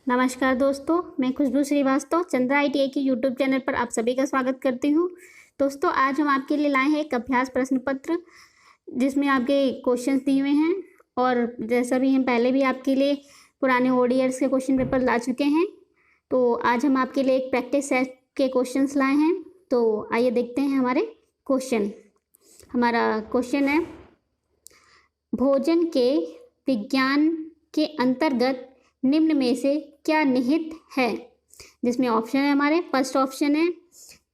नमस्कार दोस्तों, मैं खुशबू श्रीवास्तव चंद्रा ITI की यूट्यूब चैनल पर आप सभी का स्वागत करती हूँ। दोस्तों, आज हम आपके लिए लाए हैं एक अभ्यास प्रश्न पत्र जिसमें आपके क्वेश्चंस दिए हुए हैं। और जैसा भी हम पहले भी आपके लिए पुराने ODRs के क्वेश्चन पेपर ला चुके हैं, तो आज हम आपके लिए एक प्रैक्टिस सेट के क्वेश्चंस लाए हैं। तो आइए देखते हैं हमारे क्वेश्चन। हमारा क्वेश्चन है, भोजन के विज्ञान के अंतर्गत निम्न में से क्या निहित है। जिसमें ऑप्शन है हमारे, फर्स्ट ऑप्शन है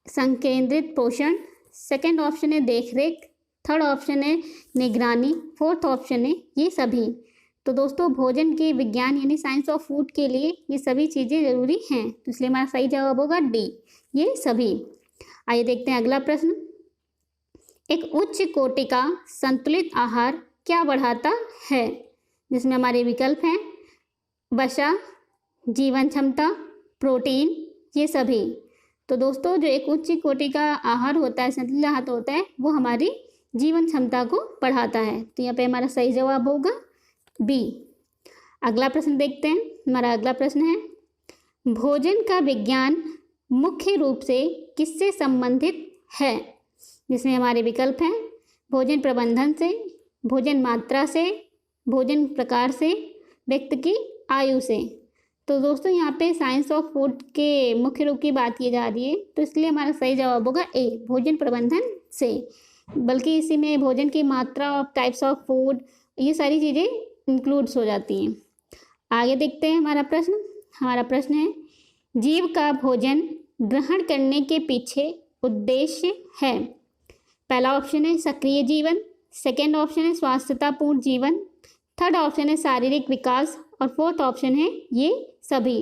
संकेंद्रित पोषण, सेकंड ऑप्शन है देखरेख, थर्ड ऑप्शन है निगरानी, फोर्थ ऑप्शन है ये सभी। तो दोस्तों, भोजन के विज्ञान यानी साइंस ऑफ फूड के लिए ये सभी चीज़ें ज़रूरी हैं, तो इसलिए हमारा सही जवाब होगा डी, ये सभी। आइए देखते हैं अगला प्रश्न। एक उच्च कोटि का संतुलित आहार क्या बढ़ाता है। जिसमें हमारे विकल्प हैं वसा, जीवन क्षमता, प्रोटीन, ये सभी। तो दोस्तों, जो एक उच्च कोटि का आहार होता है, संतुलित आहार होता है, वो हमारी जीवन क्षमता को बढ़ाता है। तो यहाँ पे हमारा सही जवाब होगा बी। अगला प्रश्न देखते हैं। हमारा अगला प्रश्न है, भोजन का विज्ञान मुख्य रूप से किससे संबंधित है। जिसमें हमारे विकल्प हैं भोजन प्रबंधन से, भोजन मात्रा से, भोजन प्रकार से, व्यक्ति की आयु से। तो दोस्तों, यहाँ पे साइंस ऑफ फूड के मुख्य रूप की बात की जा रही है, तो इसलिए हमारा सही जवाब होगा ए, भोजन प्रबंधन से। बल्कि इसी में भोजन की मात्रा, टाइप्स ऑफ फूड, ये सारी चीज़ें इंक्लूड्स हो जाती हैं। आगे देखते हैं हमारा प्रश्न। हमारा प्रश्न है, जीव का भोजन ग्रहण करने के पीछे उद्देश्य है। पहला ऑप्शन है सक्रिय जीवन, सेकेंड ऑप्शन है स्वास्थ्यतापूर्ण जीवन, थर्ड ऑप्शन है शारीरिक विकास और फोर्थ ऑप्शन है ये सभी।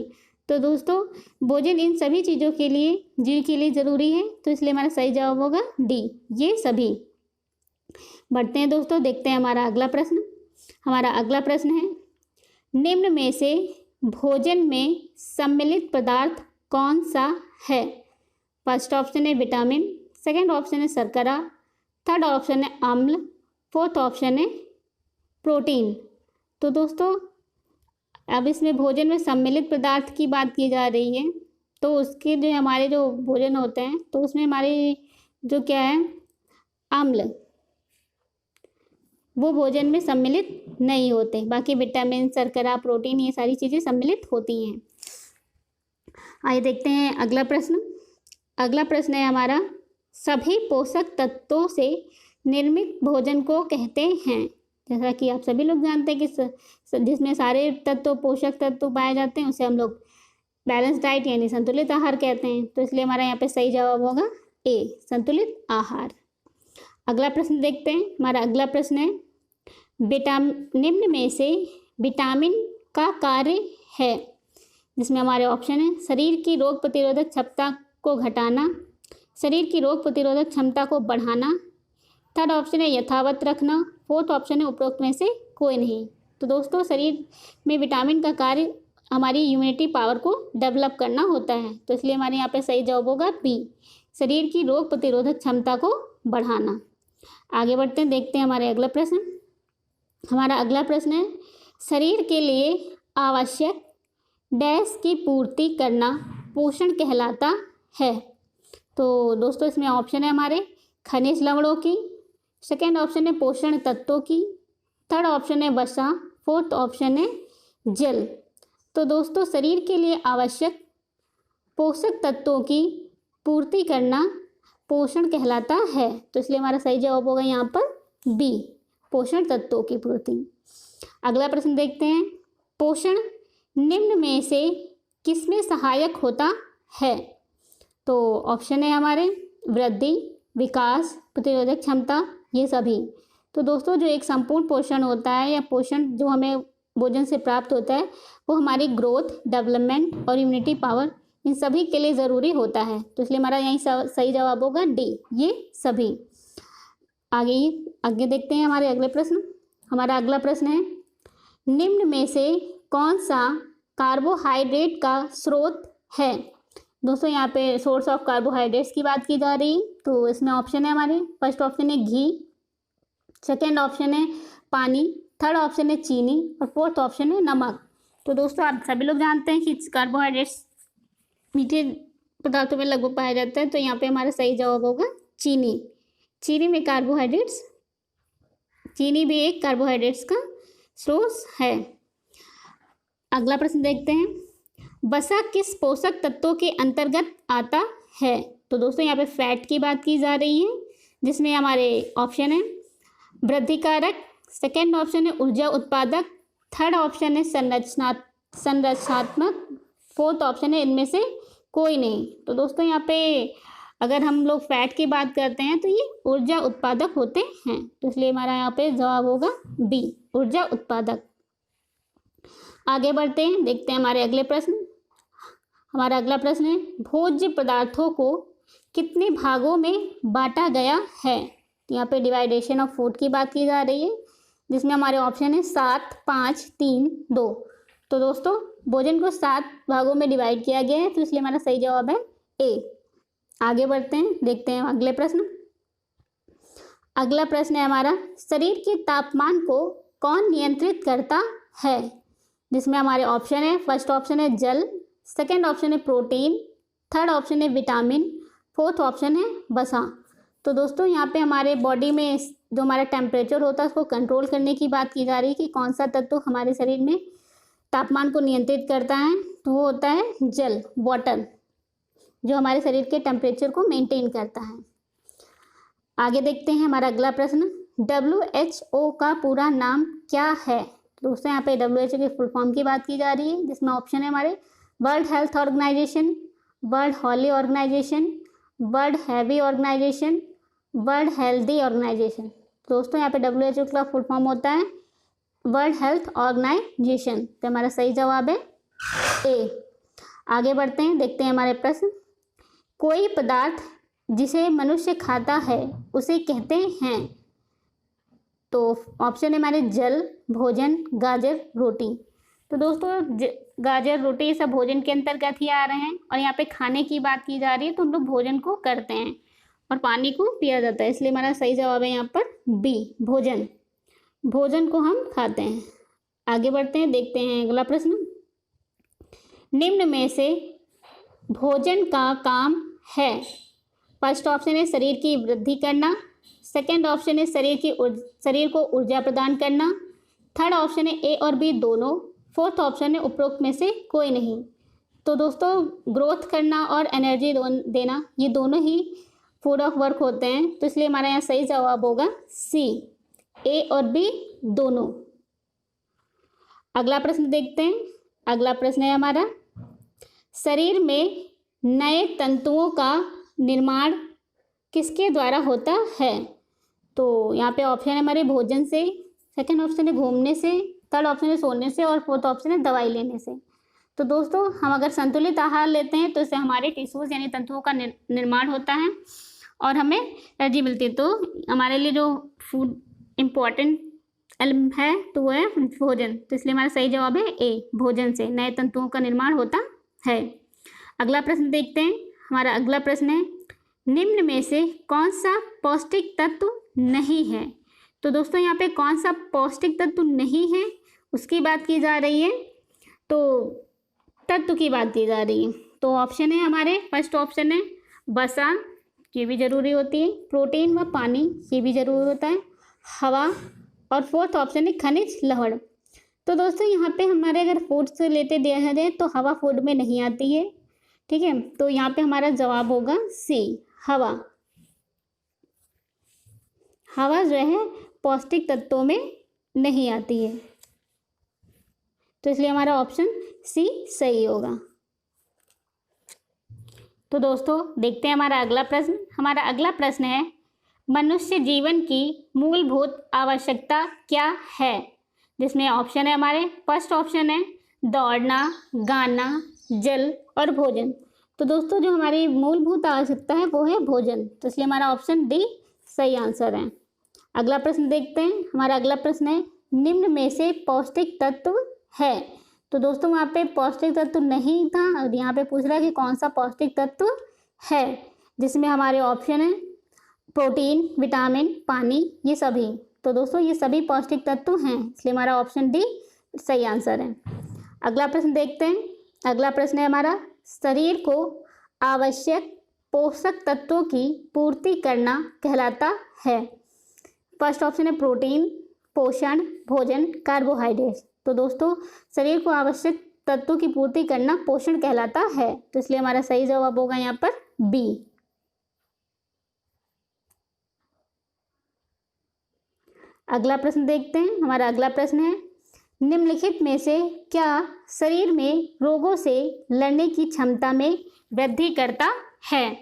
तो दोस्तों, भोजन इन सभी चीज़ों के लिए, जीव के लिए ज़रूरी है, तो इसलिए हमारा सही जवाब होगा डी, ये सभी। बढ़ते हैं दोस्तों, देखते हैं हमारा अगला प्रश्न। हमारा अगला प्रश्न है, निम्न में से भोजन में सम्मिलित पदार्थ कौन सा है। फर्स्ट ऑप्शन है विटामिन, सेकेंड ऑप्शन है शर्करा, थर्ड ऑप्शन है अम्ल, फोर्थ ऑप्शन है प्रोटीन। तो दोस्तों, अब इसमें भोजन में सम्मिलित पदार्थ की बात की जा रही है, तो उसके जो हमारे जो भोजन होते हैं, तो उसमें हमारे जो क्या है अम्ल, वो भोजन में सम्मिलित नहीं होते। बाकी विटामिन, शर्करा, प्रोटीन, ये सारी चीज़ें सम्मिलित होती हैं। आइए देखते हैं अगला प्रश्न। अगला प्रश्न है हमारा, सभी पोषक तत्वों से निर्मित भोजन को कहते हैं। जैसा कि आप सभी लोग जानते हैं कि जिसमें सारे तत्व, पोषक तत्व पाए जाते हैं, उसे हम लोग बैलेंस डाइट यानी संतुलित आहार कहते हैं। तो इसलिए हमारा यहाँ पे सही जवाब होगा ए, संतुलित आहार। अगला प्रश्न देखते हैं। हमारा अगला प्रश्न है, निम्न में से विटामिन का कार्य है। जिसमें हमारे ऑप्शन है शरीर की रोग प्रतिरोधक क्षमता को घटाना, शरीर की रोग प्रतिरोधक क्षमता को बढ़ाना, थर्ड ऑप्शन है यथावत रखना, फोर्थ ऑप्शन है उपरोक्त में से कोई नहीं। तो दोस्तों, शरीर में विटामिन का कार्य हमारी इम्यूनिटी पावर को डेवलप करना होता है, तो इसलिए हमारे यहाँ पे सही जवाब होगा बी, शरीर की रोग प्रतिरोधक क्षमता को बढ़ाना। आगे बढ़ते हैं, देखते हैं हमारे अगला प्रश्न। हमारा अगला प्रश्न है, शरीर के लिए आवश्यक डैश की पूर्ति करना पोषण कहलाता है। तो दोस्तों, इसमें ऑप्शन है हमारे खनिज लवणों की, सेकेंड ऑप्शन है पोषण तत्वों की, थर्ड ऑप्शन है वसा, फोर्थ ऑप्शन है जल। तो दोस्तों, शरीर के लिए आवश्यक पोषक तत्वों की पूर्ति करना पोषण कहलाता है, तो इसलिए हमारा सही जवाब होगा यहाँ पर बी, पोषण तत्वों की पूर्ति। अगला प्रश्न देखते हैं, पोषण निम्न में से किसमें सहायक होता है। तो ऑप्शन है हमारे वृद्धि, विकास, प्रतिरोधक क्षमता, ये सभी। तो दोस्तों, जो एक संपूर्ण पोषण होता है या पोषण जो हमें भोजन से प्राप्त होता है, वो हमारी ग्रोथ, डेवलपमेंट और इम्यूनिटी पावर, इन सभी के लिए ज़रूरी होता है, तो इसलिए हमारा यही सही जवाब होगा डी, ये सभी। आगे देखते हैं हमारे अगले प्रश्न। हमारा अगला प्रश्न है, निम्न में से कौन सा कार्बोहाइड्रेट का स्रोत है। दोस्तों, यहाँ पे सोर्स ऑफ कार्बोहाइड्रेट्स की बात की जा रही है, तो इसमें ऑप्शन है हमारे, फर्स्ट ऑप्शन है घी, सेकेंड ऑप्शन है पानी, थर्ड ऑप्शन है चीनी और फोर्थ ऑप्शन है नमक। तो दोस्तों आप सभी लोग जानते हैं कि कार्बोहाइड्रेट्स मीठे पदार्थों में लगभग पाया जाता है, तो यहाँ पे हमारा सही जवाब होगा चीनी। चीनी में कार्बोहाइड्रेट्स, चीनी भी एक कार्बोहाइड्रेट्स का स्रोत है। अगला प्रश्न देखते हैं, वसा किस पोषक तत्वों के अंतर्गत आता है? तो दोस्तों यहाँ पे फैट की बात की जा रही है, जिसमें हमारे ऑप्शन है वृद्धिकारक, सेकेंड ऑप्शन है ऊर्जा उत्पादक, थर्ड ऑप्शन है संरचनात्मक, फोर्थ ऑप्शन है इनमें से कोई नहीं। तो दोस्तों यहाँ पे अगर हम लोग फैट की बात करते हैं तो ये ऊर्जा उत्पादक होते हैं, तो इसलिए हमारा यहाँ पे जवाब होगा बी, ऊर्जा उत्पादक। आगे बढ़ते हैं, देखते हैं हमारे अगले प्रश्न। हमारा अगला प्रश्न है, भोज्य पदार्थों को कितने भागों में बांटा गया है? यहाँ पे डिवाइडेशन ऑफ फूड की बात की जा रही है, जिसमें हमारे ऑप्शन है 7, 5, 3, 2। तो दोस्तों भोजन को 7 भागों में डिवाइड किया गया है, तो इसलिए हमारा सही जवाब है ए। आगे बढ़ते हैं, देखते हैं अगले प्रश्न। अगला प्रश्न है हमारा, शरीर के तापमान को कौन नियंत्रित करता है? जिसमें हमारे ऑप्शन है, फर्स्ट ऑप्शन है जल, सेकेंड ऑप्शन है प्रोटीन, थर्ड ऑप्शन है विटामिन, फोर्थ ऑप्शन है वसा। तो दोस्तों यहाँ पे हमारे बॉडी में जो हमारा टेम्परेचर होता है उसको कंट्रोल करने की बात की जा रही है कि कौन सा तत्व हमारे शरीर में तापमान को नियंत्रित करता है, तो वो होता है जल, वाटर, जो हमारे शरीर के टेम्परेचर को मेंटेन करता है। आगे देखते हैं हमारा अगला प्रश्न, WHO का पूरा नाम क्या है? दोस्तों यहाँ पे WHO के फुल फॉर्म की बात की जा रही है, जिसमें ऑप्शन है हमारे world health organisation, world holy organisation, world heavy organisation, world healthy organisation. दोस्तों यहाँ पे WHO का फुल फॉर्म होता है वर्ल्ड हेल्थ ऑर्गेनाइजेशन, तो हमारा सही जवाब है ए। आगे बढ़ते हैं, देखते हैं हमारे प्रश्न। कोई पदार्थ जिसे मनुष्य खाता है उसे कहते हैं? तो ऑप्शन है हमारे जल, भोजन, गाजर, रोटी। तो दोस्तों गाजर, रोटी ये सब भोजन के अंतर्गत ही आ रहे हैं, और यहाँ पे खाने की बात की जा रही है, तो हम लोग भोजन को करते हैं और पानी को पिया जाता है, इसलिए हमारा सही जवाब है यहाँ पर बी, भोजन। भोजन को हम खाते हैं। आगे बढ़ते हैं, देखते हैं अगला प्रश्न। निम्न में से भोजन का काम है? फर्स्ट ऑप्शन है शरीर की वृद्धि करना, सेकेंड ऑप्शन है शरीर को ऊर्जा प्रदान करना, थर्ड ऑप्शन है ए और बी दोनों, फोर्थ ऑप्शन है उपरोक्त में से कोई नहीं। तो दोस्तों ग्रोथ करना और एनर्जी देना ये दोनों ही फूड ऑफ वर्क होते हैं, तो इसलिए हमारा यहाँ सही जवाब होगा सी, ए और बी दोनों। अगला प्रश्न देखते हैं। अगला प्रश्न है हमारा, शरीर में नए तंतुओं का निर्माण किसके द्वारा होता है? तो यहाँ पे ऑप्शन है हमारे भोजन से, सेकंड ऑप्शन है घूमने से, थर्ड ऑप्शन है सोने से, और फोर्थ ऑप्शन है दवाई लेने से। तो दोस्तों हम अगर संतुलित आहार लेते हैं तो इससे हमारे टिश्यूज यानी तंतुओं का निर्माण होता है और हमें एनर्जी मिलती है। तो हमारे लिए जो फूड इम्पॉर्टेंट है तो वो है भोजन, तो इसलिए हमारा सही जवाब है ए, भोजन से नए तंतुओं का निर्माण होता है। अगला प्रश्न देखते हैं। हमारा अगला प्रश्न है, निम्न में से कौन सा पौष्टिक तत्व नहीं है? तो दोस्तों यहाँ पे कौन सा पौष्टिक तत्व नहीं है उसकी बात की जा रही है, तो तत्व की बात की जा रही है। तो ऑप्शन है हमारे, फर्स्ट ऑप्शन है वसा, ये भी ज़रूरी होती है, प्रोटीन व पानी ये भी ज़रूरी होता है, हवा, और फोर्थ ऑप्शन है खनिज लवण। तो दोस्तों यहाँ पे हमारे अगर फूड से रिलेटेड देखा जाए तो हवा फूड में नहीं आती है, ठीक है, तो यहाँ पे हमारा जवाब होगा सी, हवा। हवा जो है पौष्टिक तत्वों में नहीं आती है, तो इसलिए हमारा ऑप्शन सी सही होगा। तो दोस्तों देखते हैं हमारा अगला प्रश्न। हमारा अगला प्रश्न है, मनुष्य जीवन की मूलभूत आवश्यकता क्या है? जिसमें ऑप्शन है हमारे, फर्स्ट ऑप्शन है दौड़ना, गाना, जल और भोजन। तो दोस्तों जो हमारी मूलभूत आवश्यकता है वो है भोजन, तो इसलिए हमारा ऑप्शन डी सही आंसर है। अगला प्रश्न देखते हैं। हमारा अगला प्रश्न है, निम्न में से पौष्टिक तत्व है? तो दोस्तों वहाँ पे पौष्टिक तत्व नहीं था और यहाँ पे पूछ रहा है कि कौन सा पौष्टिक तत्व है, जिसमें हमारे ऑप्शन है प्रोटीन, विटामिन, पानी, ये सभी। तो दोस्तों ये सभी पौष्टिक तत्व हैं, इसलिए हमारा ऑप्शन डी सही आंसर है। अगला प्रश्न देखते हैं। अगला प्रश्न है हमारा, शरीर को आवश्यक पोषक तत्वों की पूर्ति करना कहलाता है। फर्स्ट ऑप्शन है प्रोटीन, पोषण, भोजन, कार्बोहाइड्रेट्स। तो दोस्तों शरीर को आवश्यक तत्वों की पूर्ति करना पोषण कहलाता है, तो इसलिए हमारा सही जवाब होगा यहाँ पर बी। अगला प्रश्न देखते हैं। हमारा अगला प्रश्न है, निम्नलिखित में से क्या शरीर में रोगों से लड़ने की क्षमता में वृद्धि करता है?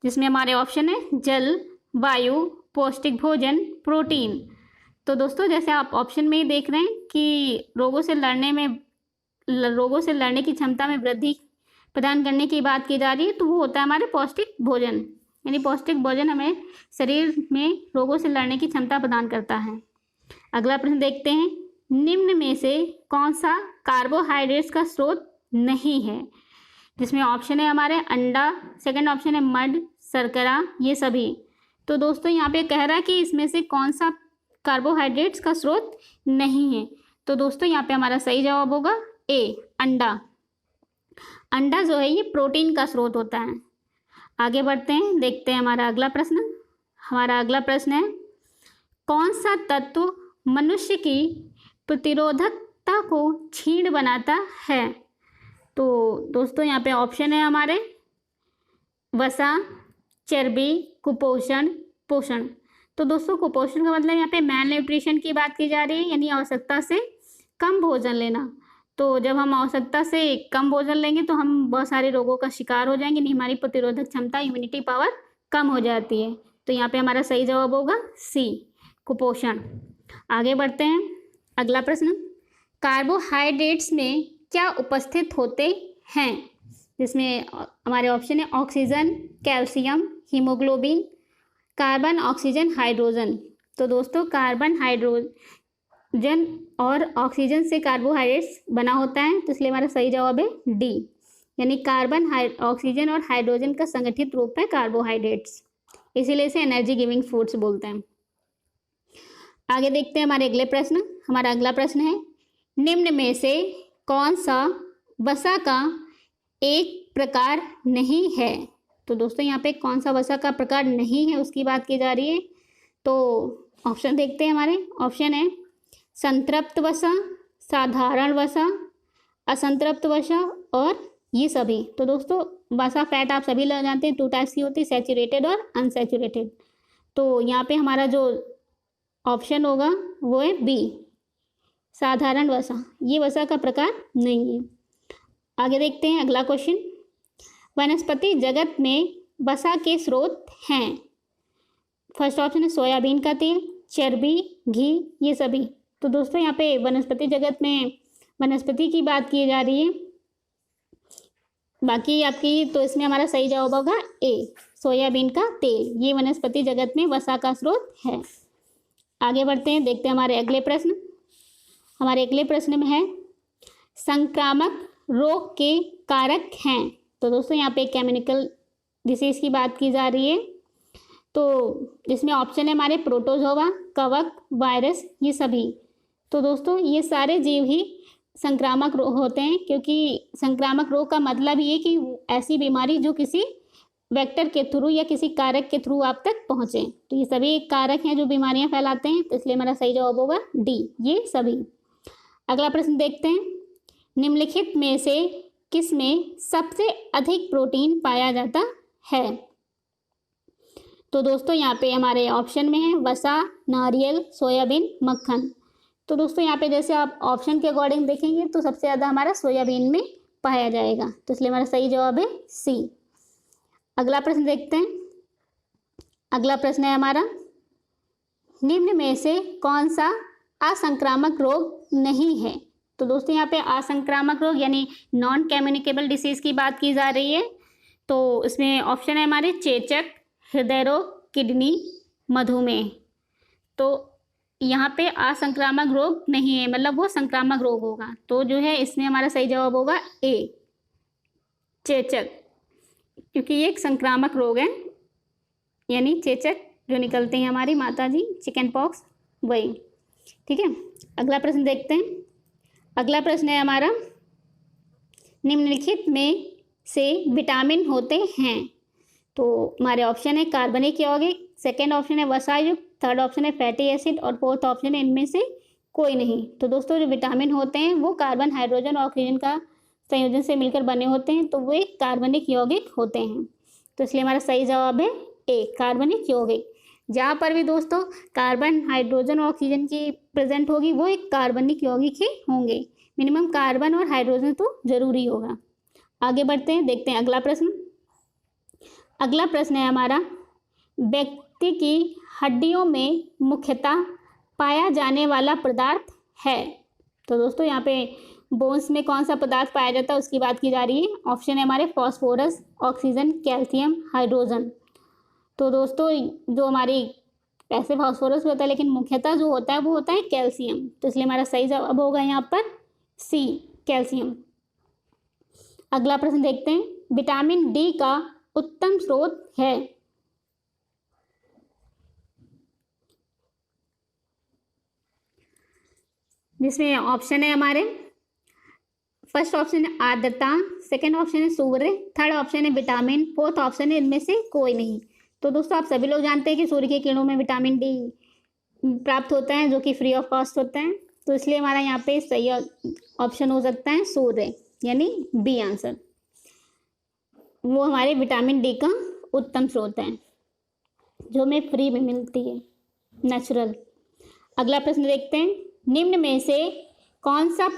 जिसमें हमारे ऑप्शन है जल, वायु, पौष्टिक भोजन, प्रोटीन। तो दोस्तों जैसे आप ऑप्शन में ही देख रहे हैं कि रोगों से लड़ने की क्षमता में वृद्धि प्रदान करने की बात की जा रही है, तो वो होता है हमारे पौष्टिक भोजन। यानी पौष्टिक भोजन हमें शरीर में रोगों से लड़ने की क्षमता प्रदान करता है। अगला प्रश्न देखते हैं, निम्न में से कौन सा कार्बोहाइड्रेट्स का स्रोत नहीं है? जिसमें ऑप्शन है हमारे अंडा, सेकंड ऑप्शन है मड, शर्करा, ये सभी। तो दोस्तों यहाँ पे कह रहा है कि इसमें से कौन सा कार्बोहाइड्रेट्स का स्रोत नहीं है। तो दोस्तों यहाँ पे हमारा सही जवाब होगा ए, अंडा। अंडा जो है ये प्रोटीन का स्रोत होता है। आगे बढ़ते हैं, देखते हैं हमारा अगला प्रश्न। हमारा अगला प्रश्न है, कौन सा तत्व मनुष्य की प्रतिरोधकता को क्षीण बनाता है? तो दोस्तों यहाँ पे ऑप्शन है हमारे वसा, चर्बी, कुपोषण, पोषण। तो दोस्तों कुपोषण का मतलब यहाँ पे मैल न्यूट्रिशन की बात की जा रही है, यानी आवश्यकता से कम भोजन लेना। तो जब हम आवश्यकता से कम भोजन लेंगे तो हम बहुत सारे रोगों का शिकार हो जाएंगे, नहीं हमारी प्रतिरोधक क्षमता, इम्यूनिटी पावर कम हो जाती है। तो यहाँ पे हमारा सही जवाब होगा सी, कुपोषण। आगे बढ़ते हैं, अगला प्रश्न, कार्बोहाइड्रेट्स में क्या उपस्थित होते हैं? जिसमें हमारे ऑप्शन है oxygen, calcium, haemoglobin, carbon, oxygen, hydrogen. तो दोस्तों कार्बन, हाइड्रोजन और ऑक्सीजन से कार्बोहाइड्रेट्स बना होता है, तो इसलिए हमारा सही जवाब है डी, यानी कार्बन, ऑक्सीजन और हाइड्रोजन का संगठित रूप है कार्बोहाइड्रेट्स, इसीलिए इसे एनर्जी गिविंग फूड्स बोलते हैं। आगे देखते हैं हमारे अगले प्रश्न। हमारा अगला प्रश्न है, निम्न में से कौन सा वसा का एक प्रकार नहीं है? तो दोस्तों यहाँ पे कौन सा वसा का प्रकार नहीं है उसकी बात की जा रही है। तो ऑप्शन देखते हैं। हमारे ऑप्शन है संतृप्त वसा, साधारण वसा, असंतृप्त वसा और ये सभी। तो दोस्तों वसा फैट आप सभी लोग जानते हैं, 2 टाइप्स की होती है, सैचुरेटेड और अनसैचुरेटेड। तो यहाँ पे हमारा जो ऑप्शन होगा वो है बी, साधारण वसा, ये वसा का प्रकार नहीं है। आगे देखते हैं अगला क्वेश्चन, वनस्पति जगत में वसा के स्रोत हैं। फर्स्ट ऑप्शन है सोयाबीन का तेल, चर्बी, घी, ये सभी। तो दोस्तों यहाँ पे वनस्पति जगत में वनस्पति की बात की जा रही है, बाकी आपकी, तो इसमें हमारा सही जवाब होगा ए, सोयाबीन का तेल, ये वनस्पति जगत में वसा का स्रोत है। आगे बढ़ते हैं, देखते हैं हमारे अगले प्रश्न। हमारे अगले प्रश्न में है संक्रामक रोग के कारक हैं। तो दोस्तों यहाँ पे केमिकल डिसीज की बात की जा रही है, तो जिसमें ऑप्शन है हमारे प्रोटोजोआ, कवक, वायरस, ये सभी। तो दोस्तों ये सारे जीव ही संक्रामक रोग होते हैं, क्योंकि संक्रामक रोग का मतलब ये कि ऐसी बीमारी जो किसी वेक्टर के थ्रू या किसी कारक के थ्रू आप तक पहुँचे। तो ये सभी कारक हैं जो बीमारियां फैलाते हैं, तो इसलिए हमारा सही जवाब होगा डी, ये सभी। अगला प्रश्न देखते हैं, निम्नलिखित में से किस में सबसे अधिक प्रोटीन पाया जाता है? तो दोस्तों यहाँ पे हमारे ऑप्शन में है वसा, नारियल, सोयाबीन, मक्खन। तो दोस्तों यहाँ पे जैसे आप ऑप्शन के अकॉर्डिंग देखेंगे तो सबसे ज़्यादा हमारा सोयाबीन में पाया जाएगा, तो इसलिए हमारा सही जवाब है सी। अगला प्रश्न देखते हैं। अगला प्रश्न है हमारा, निम्न में से कौन सा असंक्रामक रोग नहीं है? तो दोस्तों यहाँ पे असंक्रामक रोग यानी नॉन कम्युनिकेबल डिसीज की बात की जा रही है, तो इसमें ऑप्शन है हमारे चेचक, हृदय रोग, किडनी, मधुमेह। तो यहाँ पे असंक्रामक रोग नहीं है, मतलब वो संक्रामक रोग होगा, तो जो है इसमें हमारा सही जवाब होगा ए, चेचक, क्योंकि ये एक संक्रामक रोग है, यानी चेचक जो निकलते हैं हमारी माता जी, चिकन पॉक्स, वही। ठीक है, अगला प्रश्न देखते हैं। अगला प्रश्न है हमारा, निम्नलिखित में से विटामिन होते हैं? तो हमारे ऑप्शन है कार्बनिक यौगिक, सेकेंड ऑप्शन है वसायुक्त, थर्ड ऑप्शन है फैटी एसिड और फोर्थ ऑप्शन है इनमें से कोई नहीं। तो दोस्तों जो विटामिन होते हैं वो कार्बन, हाइड्रोजन और ऑक्सीजन का संयोजन से मिलकर बने होते हैं, तो वे कार्बनिक यौगिक होते हैं। तो इसलिए हमारा सही जवाब है ए, कार्बनिक यौगिक। जहाँ पर भी दोस्तों कार्बन, हाइड्रोजन और ऑक्सीजन की प्रेजेंट होगी वो एक कार्बनिक यौगिक ही होंगे। मिनिमम कार्बन और हाइड्रोजन तो जरूरी होगा। आगे बढ़ते हैं, देखते हैं अगला प्रश्न। अगला प्रश्न है हमारा, व्यक्ति की हड्डियों में मुख्यतः पाया जाने वाला पदार्थ है। तो दोस्तों यहाँ पे बोन्स में कौन सा पदार्थ पाया जाता है उसकी बात की जा रही है। ऑप्शन है हमारे फॉस्फोरस, ऑक्सीजन, कैल्शियम, हाइड्रोजन। तो दोस्तों जो हमारी ऐसे फॉस्फोरस होता है लेकिन मुख्यतः जो होता है वो होता है कैल्शियम। तो इसलिए हमारा सही जवाब होगा यहाँ पर सी, कैल्शियम। अगला प्रश्न देखते हैं, विटामिन डी का उत्तम स्रोत है। जिसमें ऑप्शन है हमारे, फर्स्ट ऑप्शन है आर्द्रता, सेकंड ऑप्शन है सूर्य, थर्ड ऑप्शन है विटामिन, फोर्थ ऑप्शन है इनमें से कोई नहीं। तो दोस्तों आप सभी लोग जानते हैं कि सूर्य की किरणों में विटामिन डी प्राप्त होता है जो कि फ्री ऑफ कॉस्ट होता है। तो इसलिए हमारा यहाँ पे सही ऑप्शन हो सकता है सूर्य, यानी बी आंसर। वो हमारे विटामिन डी का उत्तम स्रोत है जो हमें फ्री में मिलती है, नेचुरल। अगला प्रश्न देखते हैं, निम्न में से कौन सा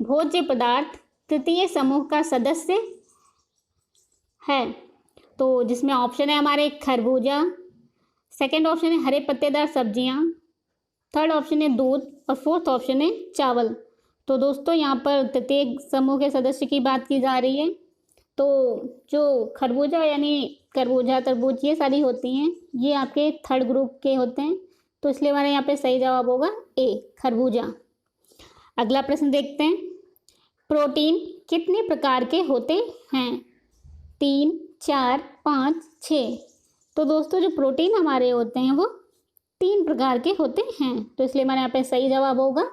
भोज्य पदार्थ तृतीय समूह का सदस्य है? तो जिसमें ऑप्शन है हमारे खरबूजा, सेकंड ऑप्शन है हरे पत्तेदार सब्जियां, थर्ड ऑप्शन है दूध और फोर्थ ऑप्शन है चावल। तो दोस्तों यहाँ पर तृतीय समूह के सदस्य की बात की जा रही है। तो जो खरबूजा यानी खरबूजा, तरबूज, ये सारी होती हैं, ये आपके थर्ड ग्रुप के होते हैं। तो इसलिए हमारे यहाँ पे सही जवाब होगा ए, खरबूजा। अगला प्रश्न देखते हैं, प्रोटीन कितने प्रकार के होते हैं? 3, 4, 5, 6। तो दोस्तों जो प्रोटीन हमारे होते हैं वो 3 प्रकार के होते हैं। तो इसलिए हमारे यहाँ पे सही जवाब होगा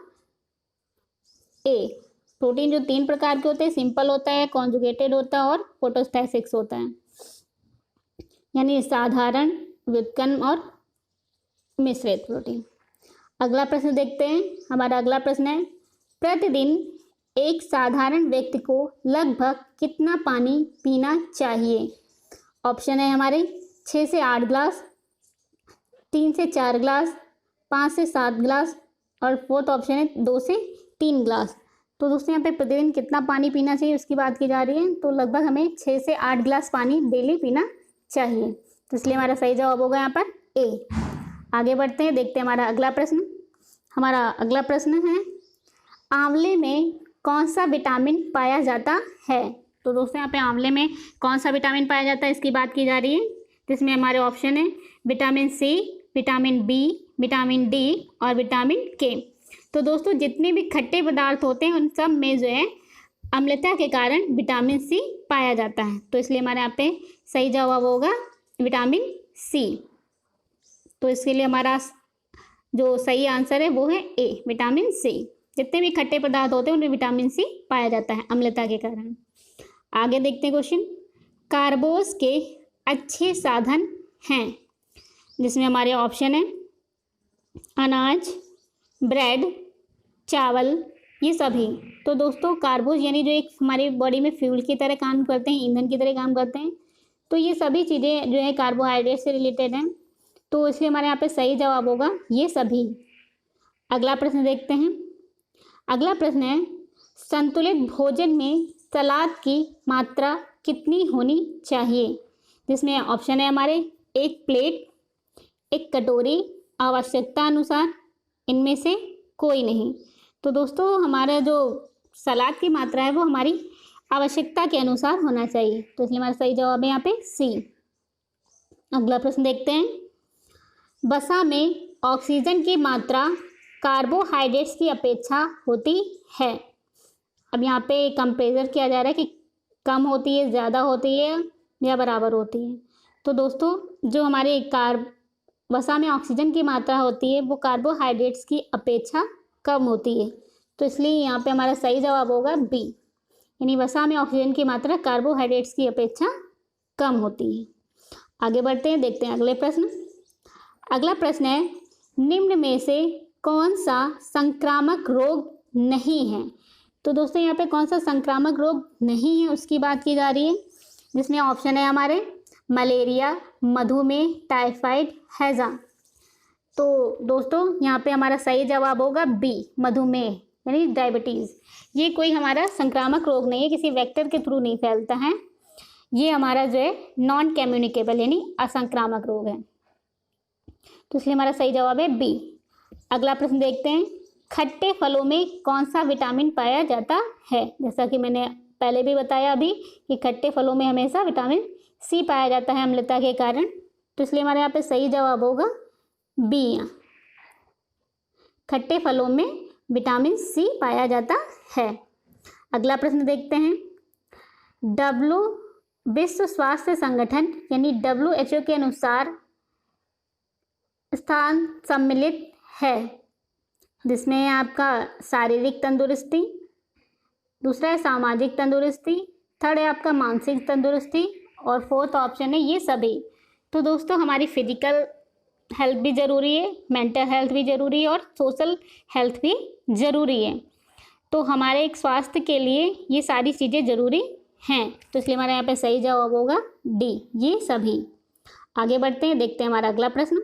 ए। प्रोटीन जो 3 प्रकार के होते हैं, सिंपल होता है, कॉन्जुगेटेड होता है और फोटोस्टैटिक्स होता है, यानी साधारण, व्युत्पन्न और मिश्रित प्रोटीन। अगला प्रश्न देखते हैं, हमारा अगला प्रश्न है, प्रतिदिन एक साधारण व्यक्ति को लगभग कितना पानी पीना चाहिए? ऑप्शन है हमारे 6 से 8 ग्लास, 3 से 4 ग्लास, 5 से 7 ग्लास और फोर्थ ऑप्शन है 2 से 3 ग्लास। तो दोस्तों यहाँ पे प्रतिदिन कितना पानी पीना चाहिए उसकी बात की जा रही है। तो लगभग हमें 6 से 8 ग्लास पानी डेली पीना चाहिए। तो इसलिए हमारा सही जवाब होगा यहाँ पर ए। आगे बढ़ते हैं, देखते हैं हमारा अगला प्रश्न। हमारा अगला प्रश्न है, आंवले में कौन सा विटामिन पाया जाता है? तो दोस्तों यहाँ पे आंवले में कौन सा विटामिन पाया जाता है इसकी बात की जा रही है। जिसमें हमारे ऑप्शन है vitamin C, vitamin B, vitamin D और विटामिन के। तो दोस्तों जितने भी खट्टे पदार्थ होते हैं उन सब में जो है अम्लता के कारण विटामिन सी पाया जाता है। तो इसलिए हमारे यहाँ पे सही जवाब होगा विटामिन सी। तो इसके लिए हमारा जो सही आंसर है वो है ए, विटामिन सी। जितने भी खट्टे पदार्थ होते हैं उनमें विटामिन सी पाया जाता है अम्लता के कारण। आगे देखते हैं क्वेश्चन, कार्बोस के अच्छे साधन हैं? जिसमें हमारे ऑप्शन है अनाज, ब्रेड, चावल, ये सभी। तो दोस्तों कार्बोज यानी जो एक हमारी बॉडी में फ्यूल की तरह काम करते हैं, ईंधन की तरह काम करते हैं। तो ये सभी चीज़ें जो है कार्बोहाइड्रेट से रिलेटेड हैं। तो इसलिए हमारे यहाँ पे सही जवाब होगा ये सभी। अगला प्रश्न देखते हैं। अगला प्रश्न है, संतुलित भोजन में सलाद की मात्रा कितनी होनी चाहिए? जिसमें ऑप्शन है हमारे 1 प्लेट, 1 कटोरी, आवश्यकता अनुसार, इनमें से कोई नहीं। तो दोस्तों हमारा जो सलाद की मात्रा है वो हमारी आवश्यकता के अनुसार होना चाहिए। तो इसलिए हमारा सही जवाब है यहाँ पे सी। अगला प्रश्न देखते हैं, वसा में ऑक्सीजन की मात्रा कार्बोहाइड्रेट्स की अपेक्षा होती है। अब यहाँ पे कंपेरिजन किया जा रहा है कि कम होती है, ज़्यादा होती है या बराबर होती है। तो दोस्तों जो हमारे वसा में ऑक्सीजन की मात्रा होती है वो कार्बोहाइड्रेट्स की अपेक्षा कम होती है। तो इसलिए यहाँ पे हमारा सही जवाब होगा बी, यानी वसा में ऑक्सीजन की मात्रा कार्बोहाइड्रेट्स की अपेक्षा कम होती है। आगे बढ़ते हैं, देखते हैं अगले प्रश्न। अगला प्रश्न है, निम्न में से कौन सा संक्रामक रोग नहीं है? तो दोस्तों यहाँ पे कौन सा संक्रामक रोग नहीं है उसकी बात की जा रही है, जिसमें ऑप्शन है हमारे मलेरिया, मधुमेह, टाइफाइड, हैजा। तो दोस्तों यहाँ पे हमारा सही जवाब होगा बी, मधुमेह यानी डायबिटीज़। ये कोई हमारा संक्रामक रोग नहीं है, किसी वेक्टर के थ्रू नहीं फैलता है, ये हमारा जो है नॉन कम्युनिकेबल यानी असंक्रामक रोग है, तो इसलिए हमारा सही जवाब है बी। अगला प्रश्न देखते हैं, खट्टे फलों में कौन सा विटामिन पाया जाता है? जैसा कि मैंने पहले भी बताया अभी कि खट्टे फलों में हमेशा विटामिन सी पाया जाता है अम्लता के कारण, तो इसलिए हमारे यहाँ पे सही जवाब होगा बी। खट्टे फलों में विटामिन सी पाया जाता है। अगला प्रश्न देखते हैं, विश्व स्वास्थ्य संगठन यानी WHO के अनुसार स्थान सम्मिलित है, जिसमें आपका शारीरिक तंदुरुस्ती, दूसरा है सामाजिक तंदुरुस्ती, थर्ड है आपका मानसिक तंदुरुस्ती और फोर्थ ऑप्शन है ये सभी। तो दोस्तों हमारी फिजिकल हेल्थ भी ज़रूरी है, मेंटल हेल्थ भी ज़रूरी है और सोशल हेल्थ भी ज़रूरी है, तो हमारे एक स्वास्थ्य के लिए ये सारी चीज़ें ज़रूरी हैं, तो इसलिए हमारे यहाँ पे सही जवाब होगा डी, ये सभी। आगे बढ़ते हैं, देखते हैं हमारा अगला प्रश्न।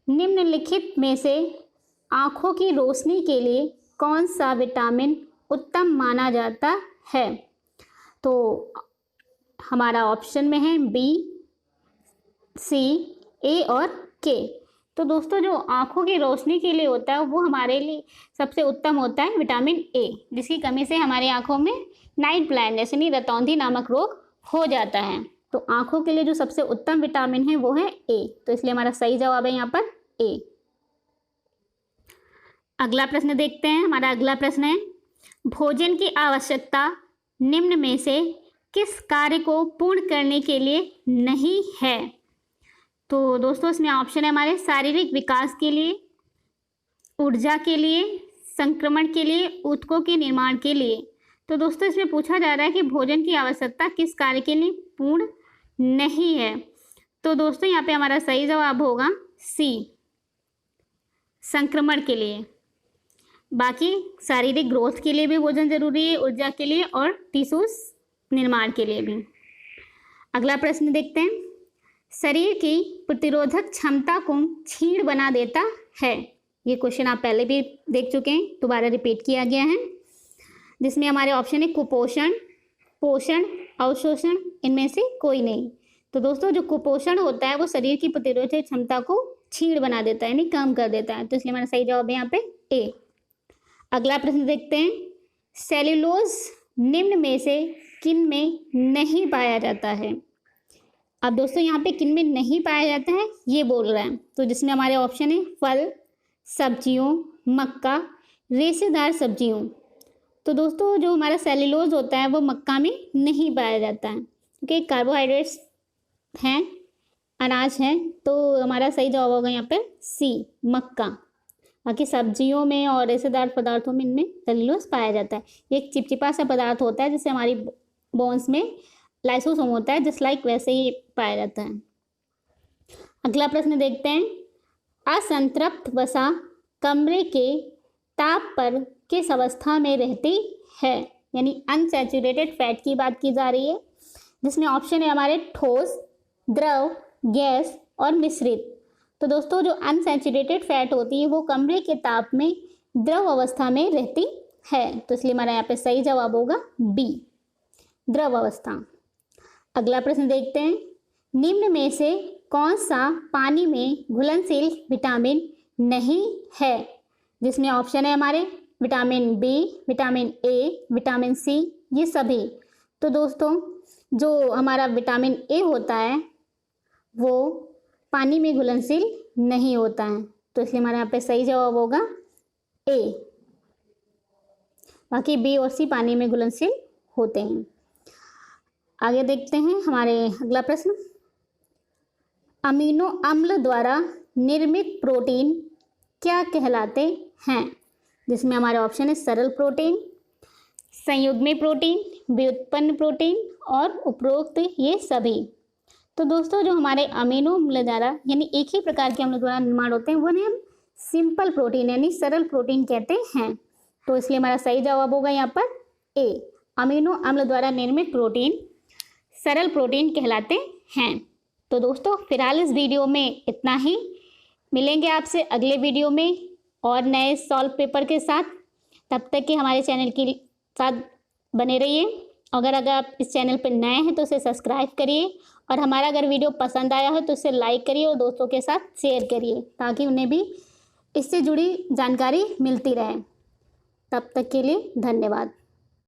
निम्नलिखित में से आँखों की रोशनी के लिए कौन सा विटामिन उत्तम माना जाता है? तो हमारा ऑप्शन में है बी, सी, ए और के। तो दोस्तों जो आँखों की रोशनी के लिए होता है वो हमारे लिए सबसे उत्तम होता है विटामिन ए, जिसकी कमी से हमारी आँखों में नाइट ब्लाइंडनेस यानी रतौंधी नामक रोग हो जाता है। तो आँखों के लिए जो सबसे उत्तम विटामिन है वो है ए, तो इसलिए हमारा सही जवाब है यहाँ पर ए। अगला प्रश्न देखते हैं, हमारा अगला प्रश्न है, भोजन की आवश्यकता निम्न में से किस कार्य को पूर्ण करने के लिए नहीं है? तो दोस्तों इसमें ऑप्शन है हमारे शारीरिक विकास के लिए, ऊर्जा के लिए, संक्रमण के लिए, ऊतकों के निर्माण के लिए। तो दोस्तों इसमें पूछा जा रहा है कि भोजन की आवश्यकता किस कार्य के लिए पूर्ण नहीं है, तो दोस्तों यहाँ पे हमारा सही जवाब होगा सी, संक्रमण के लिए। बाकी शारीरिक ग्रोथ के लिए भी भोजन जरूरी है, ऊर्जा के लिए और टिश्यूज निर्माण के लिए भी। अगला प्रश्न देखते हैं, शरीर की प्रतिरोधक क्षमता को क्षीण बना देता है। ये क्वेश्चन आप पहले भी देख चुके हैं, दोबारा रिपीट किया गया है, जिसमें हमारे ऑप्शन है कुपोषण, पोषण, अवशोषण, इनमें से कोई नहीं। तो दोस्तों जो कुपोषण होता है वो शरीर की प्रतिरोधक क्षमता को क्षीण बना देता है यानी कम कर देता है, तो इसलिए हमारा सही जवाब है यहाँ पे ए। अगला प्रश्न देखते हैं, सेल्यूलोज निम्न में से किन में नहीं पाया जाता है? अब दोस्तों यहाँ पे किन में नहीं पाया जाता है ये बोल रहा है, तो जिसमें हमारे ऑप्शन है फल, सब्जियों, मक्का, रेशेदार सब्जियों। तो दोस्तों जो हमारा सेल्यूलोज होता है वो मक्का में नहीं पाया जाता है, क्योंकि कार्बोहाइड्रेट्स हैं, अनाज हैं, तो हमारा सही जवाब होगा यहाँ पर सी, मक्का। बाकी सब्जियों में और रेशेदार पदार्थों में इनमें सेल्यूलोज पाया जाता है। ये एक चिपचिपा सा पदार्थ होता है जिससे हमारी बोन्स में लाइसोसोम होता है, जस्ट लाइक वैसे ही पाया जाता है। अगला प्रश्न देखते हैं, असंतृप्त वसा कमरे के ताप पर किस अवस्था में रहती है? यानी अनसैचुरेटेड फैट की बात की जा रही है, जिसमें ऑप्शन है हमारे ठोस, द्रव, गैस और मिश्रित। तो दोस्तों जो अनसैचुरेटेड फैट होती है वो कमरे के ताप में द्रव अवस्था में रहती है, तो इसलिए हमारा यहाँ पे सही जवाब होगा बी, द्रव अवस्था। अगला प्रश्न देखते हैं, निम्न में से कौन सा पानी में घुलनशील विटामिन नहीं है? जिसमें ऑप्शन है हमारे vitamin B, vitamin A, vitamin C, ये सभी। तो दोस्तों जो हमारा विटामिन ए होता है वो पानी में घुलनशील नहीं होता है, तो इसलिए हमारे यहाँ पे सही जवाब होगा ए। बाकी बी और सी पानी में घुलनशील होते हैं। आगे देखते हैं हमारे अगला प्रश्न, अमीनो अम्ल द्वारा निर्मित प्रोटीन क्या कहलाते हैं? जिसमें हमारे ऑप्शन है सरल प्रोटीन, संयुग्मी प्रोटीन, व्युत्पन्न प्रोटीन और उपरोक्त ये सभी। तो दोस्तों जो हमारे अमीनो अम्ल द्वारा यानी एक ही प्रकार के अम्ल द्वारा निर्माण होते हैं वो हम सिंपल प्रोटीन यानी सरल प्रोटीन कहते हैं। तो इसलिए हमारा सही जवाब होगा यहाँ पर ए, अमीनो अम्ल द्वारा निर्मित प्रोटीन सरल प्रोटीन कहलाते हैं। तो दोस्तों फिलहाल इस वीडियो में इतना ही, मिलेंगे आपसे अगले वीडियो में और नए सॉल्व पेपर के साथ। तब तक कि हमारे चैनल के साथ बने रहिए। अगर आप इस चैनल पर नए हैं तो इसे सब्सक्राइब करिए और हमारा अगर वीडियो पसंद आया हो तो इसे लाइक करिए और दोस्तों के साथ शेयर करिए ताकि उन्हें भी इससे जुड़ी जानकारी मिलती रहे। तब तक के लिए धन्यवाद।